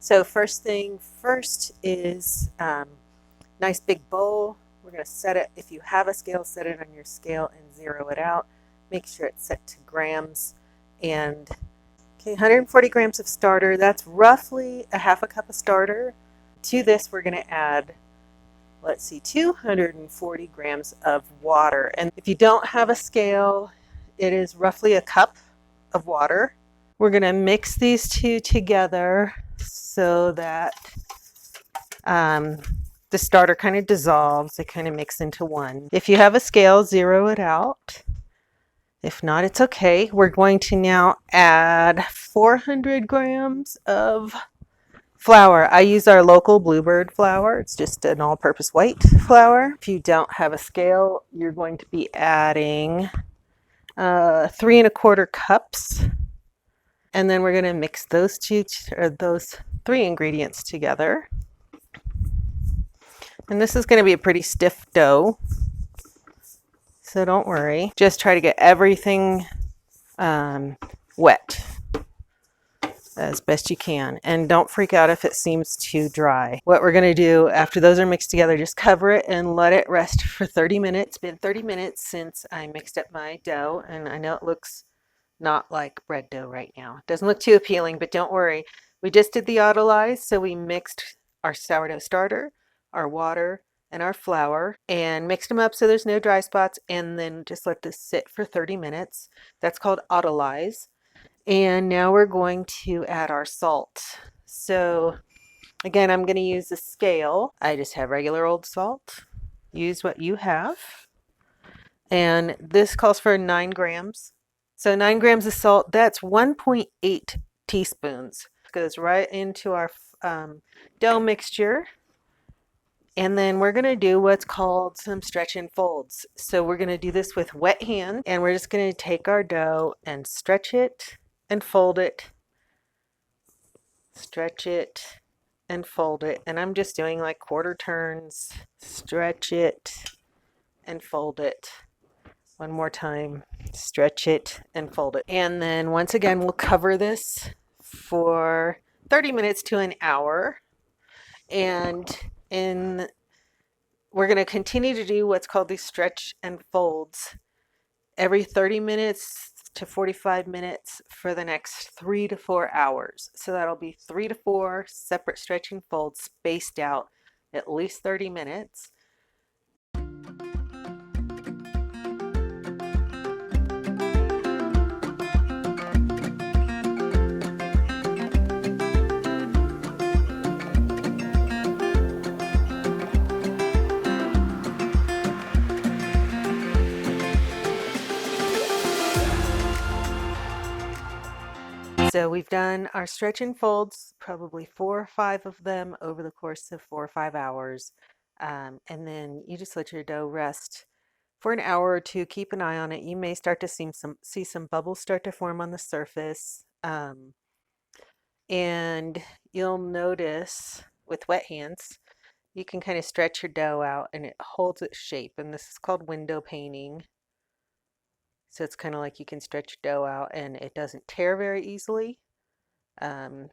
So first thing first is nice big bowl. We're going to set it, if you have a scale, set it on your scale and zero it out. Make sure it's set to grams. And okay, 140 grams of starter. That's roughly a half a cup of starter. To this, we're going to add, let's see, 240 grams of water. And if you don't have a scale, it is roughly a cup of water. We're going to mix these two together so that um, the starter kind of dissolves. They kind of mix into one. If you have a scale, zero it out. If not, it's okay. We're going to now add 400 grams of flour. I use our local Bluebird flour. It's just an all-purpose white flour. If you don't have a scale, you're going to be adding 3¼ cups. And then we're going to mix those those three ingredients together. And this is going to be a pretty stiff dough, so don't worry. Just try to get everything wet as best you can. And don't freak out if it seems too dry. What we're going to do after those are mixed together, just cover it and let it rest for 30 minutes. It's been 30 minutes since I mixed up my dough, and I know it looks not like bread dough right now. It doesn't look too appealing, but don't worry. We just did the autolyze, so we mixed our sourdough starter, our water, and our flour, and mixed them up so there's no dry spots, and then just let this sit for 30 minutes. That's called autolyze. And now we're going to add our salt. So again, I'm going to use a scale. I just have regular old salt. Use what you have. And this calls for 9 grams. So 9 grams of salt, that's 1.8 teaspoons. Goes right into our dough mixture. And then we're going to do what's called some stretch and folds. So we're going to do this with wet hand, and we're just going to take our dough and stretch it and fold it, stretch it and fold it. And I'm just doing like quarter turns, stretch it and fold it. One more time, stretch it and fold it. And then once again, we'll cover this for 30 minutes to an hour. And we're going to continue to do what's called these stretch and folds every 30 minutes to 45 minutes for the next 3 to 4 hours. So that'll be 3 to 4 separate stretch and folds spaced out at least 30 minutes. So we've done our stretch and folds, probably 4 or 5 of them over the course of 4 or 5 hours. And then you just let your dough rest for an hour or two. Keep an eye on it. You may start to see some bubbles start to form on the surface. And you'll notice with wet hands, you can kind of stretch your dough out and it holds its shape. And this is called window painting. So it's kind of like you can stretch your dough out and it doesn't tear very easily. And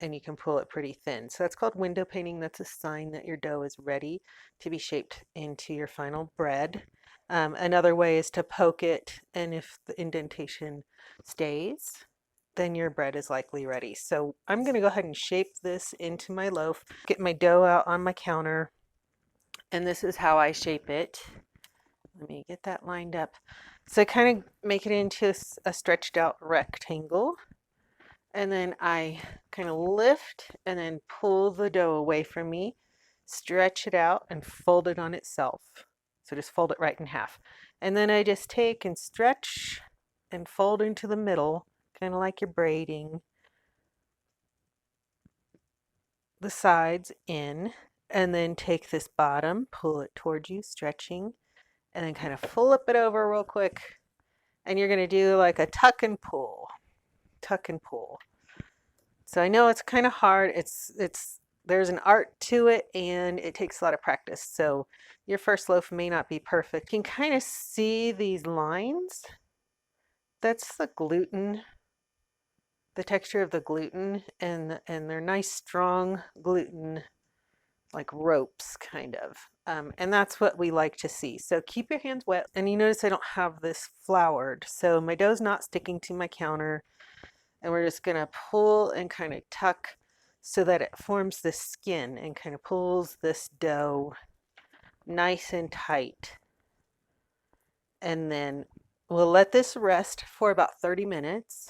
you can pull it pretty thin. So that's called window painting. That's a sign that your dough is ready to be shaped into your final bread. Another way is to poke it, and if the indentation stays, then your bread is likely ready. So I'm going to go ahead and shape this into my loaf, get my dough out on my counter, and this is how I shape it. Let me get that lined up. So kind of make it into a stretched out rectangle. And then I kind of lift and then pull the dough away from me, stretch it out and fold it on itself. So just fold it right in half. And then I just take and stretch and fold into the middle, kind of like you're braiding the sides in. And then take this bottom, pull it towards you, stretching, and then kind of flip it over real quick. And you're going to do like a tuck and pull, tuck and pull. So I know it's kind of hard. There's an art to it and it takes a lot of practice. So your first loaf may not be perfect. You can kind of see these lines. That's the gluten the texture of the gluten, and they're nice, strong gluten, like ropes, kind of. And that's what we like to see. So keep your hands wet. And you notice I don't have this floured. So my dough's not sticking to my counter. And we're just gonna pull and kind of tuck so that it forms this skin and kind of pulls this dough nice and tight. And then we'll let this rest for about 30 minutes.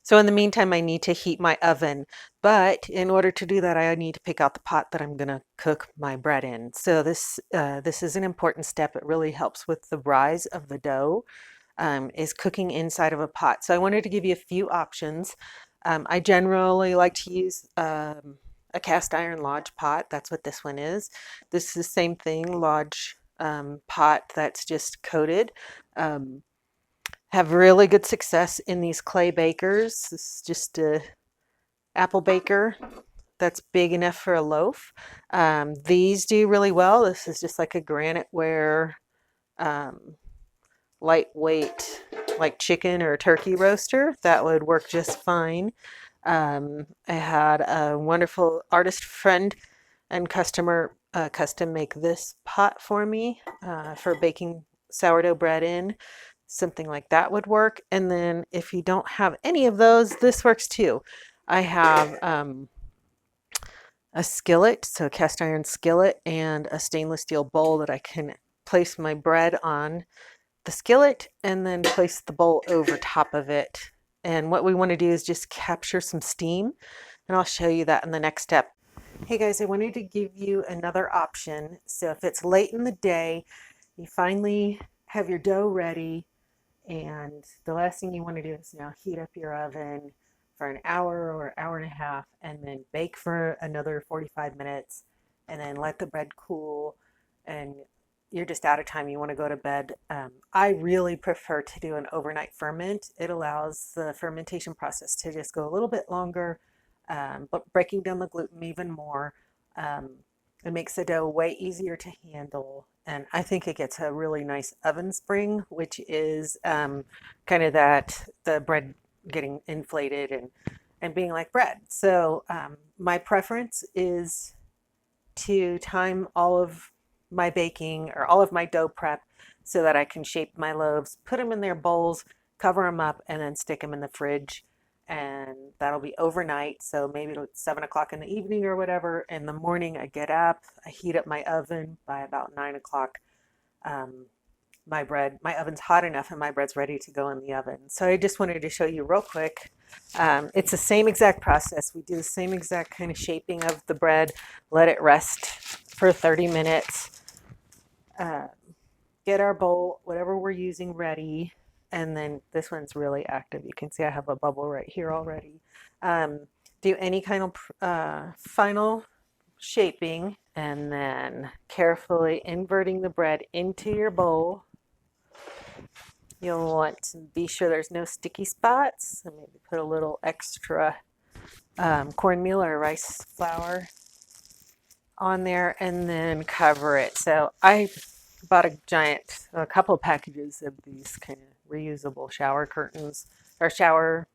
So in the meantime, I need to heat my oven, but in order to do that, I need to pick out the pot that I'm gonna cook my bread in. So this is an important step. It really helps with the rise of the dough, is cooking inside of a pot. So I wanted to give you a few options. I generally like to use a cast iron Lodge pot. That's what this one is. This is the same thing, Lodge pot that's just coated. Have really good success in these clay bakers. This is just a apple baker that's big enough for a loaf. These do really well. This is just like a granite ware, lightweight, like chicken or turkey roaster. That would work just fine. I had a wonderful artist friend and customer custom make this pot for me for baking sourdough bread in. Something like that would work. And then if you don't have any of those, this works too. I have a skillet, so a cast iron skillet, and a stainless steel bowl that I can place my bread on the skillet and then place the bowl over top of it. And what we want to do is just capture some steam, and I'll show you that in the next step. Hey guys, I wanted to give you another option. So if it's late in the day, you finally have your dough ready, and the last thing you want to do is now heat up your oven for an hour or hour and a half, and then bake for another 45 minutes, and then let the bread cool, and you're just out of time. You want to go to bed. I really prefer to do an overnight ferment. It allows the fermentation process to just go a little bit longer, but breaking down the gluten even more. It makes the dough way easier to handle. And I think it gets a really nice oven spring, which is kind of that the bread getting inflated and being like bread. So my preference is to time all of my baking or all of my dough prep so that I can shape my loaves, put them in their bowls, cover them up, and then stick them in the fridge. And that'll be overnight. So maybe it's 7 o'clock in the evening or whatever. In the morning, I get up, I heat up my oven by about 9 o'clock. My oven's hot enough and my bread's ready to go in the oven. So I just wanted to show you real quick. It's the same exact process. We do the same exact kind of shaping of the bread, let it rest for 30 minutes, get our bowl, whatever we're using, ready. And then this one's really active. You can see I have a bubble right here already. Do any kind of final shaping, and then carefully inverting the bread into your bowl. You'll want to be sure there's no sticky spots, and maybe put a little extra cornmeal or rice flour on there, and then cover it. So I bought a couple of packages of these kind of reusable shower curtains or shower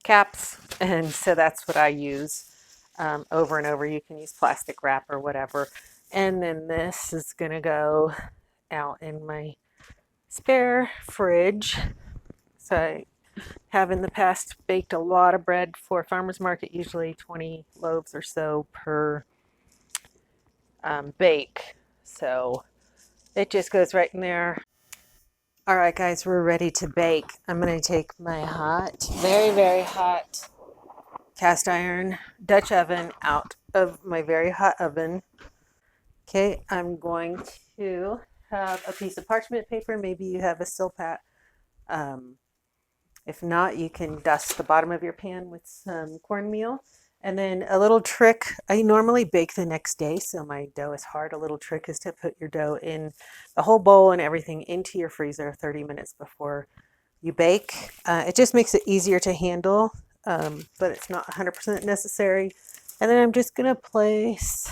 caps, and so that's what I use over and over. You can use plastic wrap or whatever. And then this is gonna go out in my spare fridge. So I have in the past baked a lot of bread for farmers market, usually 20 loaves or so per bake. So it just goes right in there. All right, guys, we're ready to bake. I'm going to take my hot, very, very hot cast iron Dutch oven out of my very hot oven. Okay, I'm going to have a piece of parchment paper. Maybe you have a Silpat. If not, you can dust the bottom of your pan with some cornmeal. And then a little trick, I normally bake the next day, so my dough is hard. A little trick is to put your dough in the whole bowl and everything into your freezer 30 minutes before you bake. It just makes it easier to handle, but it's not 100% necessary. And then I'm just gonna place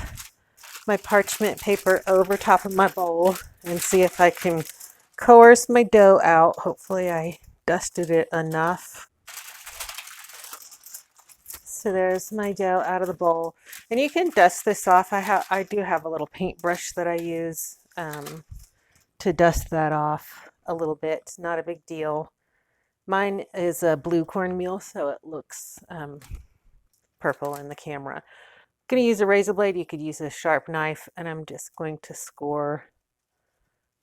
my parchment paper over top of my bowl and see if I can coerce my dough out. Hopefully I dusted it enough. So there's my dough out of the bowl, and you can dust this off. I do have a little paintbrush that I use to dust that off a little bit. It's not a big deal. Mine is a blue cornmeal, so it looks purple in the camera. I'm going to use a razor blade. You could use a sharp knife, and I'm just going to score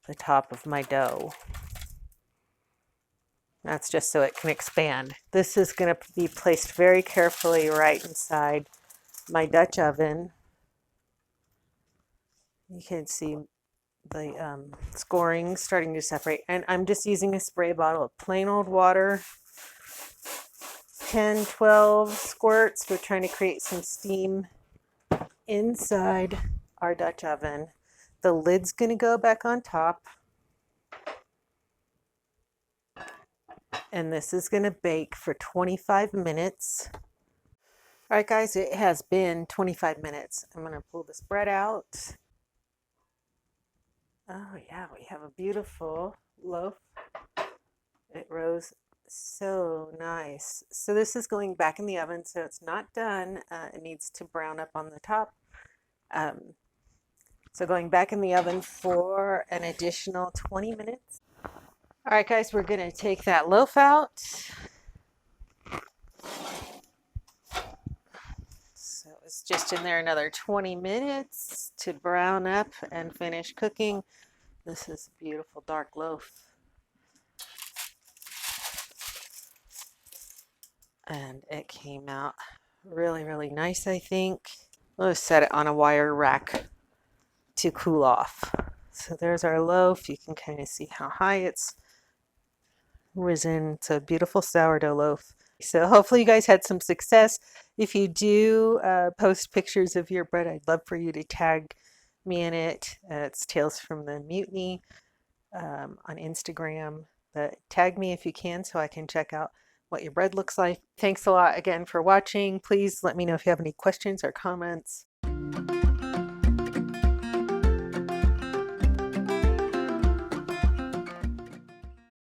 the top of my dough. That's just so it can expand. This is going to be placed very carefully right inside my Dutch oven. You can see the scoring starting to separate. And I'm just using a spray bottle of plain old water, 10, 12 squirts. We're trying to create some steam inside our Dutch oven. The lid's going to go back on top. And this is going to bake for 25 minutes. All right, guys, it has been 25 minutes. I'm going to pull this bread out. Oh, yeah, we have a beautiful loaf. It rose so nice. So this is going back in the oven, so it's not done. It needs to brown up on the top. So going back in the oven for an additional 20 minutes. All right, guys, we're going to take that loaf out. So it's just in there another 20 minutes to brown up and finish cooking. This is a beautiful dark loaf. And it came out really, really nice, I think. Let's set it on a wire rack to cool off. So there's our loaf. You can kind of see how high it's risen. It's a beautiful sourdough loaf. So hopefully you guys had some success. If you do post pictures of your bread, I'd love for you to tag me in it. It's Tales from the Mutiny on Instagram. But tag me if you can so I can check out what your bread looks like. Thanks a lot again for watching. Please let me know if you have any questions or comments.